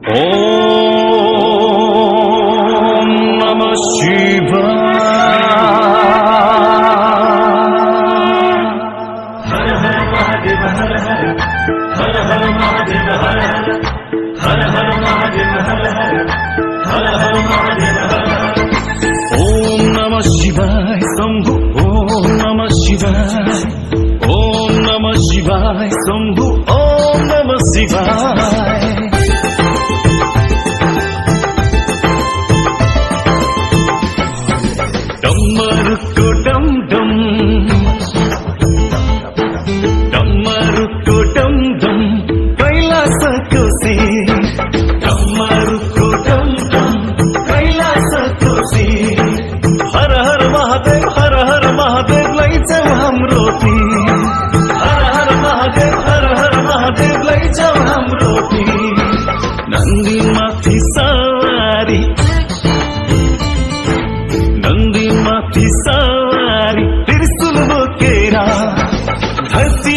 ओम नमः शिवाय। हर हर महादेव हर हर, हर हर महादेव हर हर, हर हर महादेव हर हर, हर हर महादेव हर हर। ओम नमः शिवाय शंभु, ओम नमः शिवाय, ओम नमः शिवाय शंभु, ओम नमः शिवाय। डमरुको डम डम, डमरुको डम डम, कैलासको शिर। डमरुको डम डम, कैलासको शिर। हर हर महादेव, हर हर महादेव, लैजाऊ हाम्रो तीर। हर हर महादेव, हर हर महादेव, लैजाऊ हाम्रो तीर। नन्दी माथि सवारी, नन्दी माथि सवारी, त्रिशूल बोकेर धरती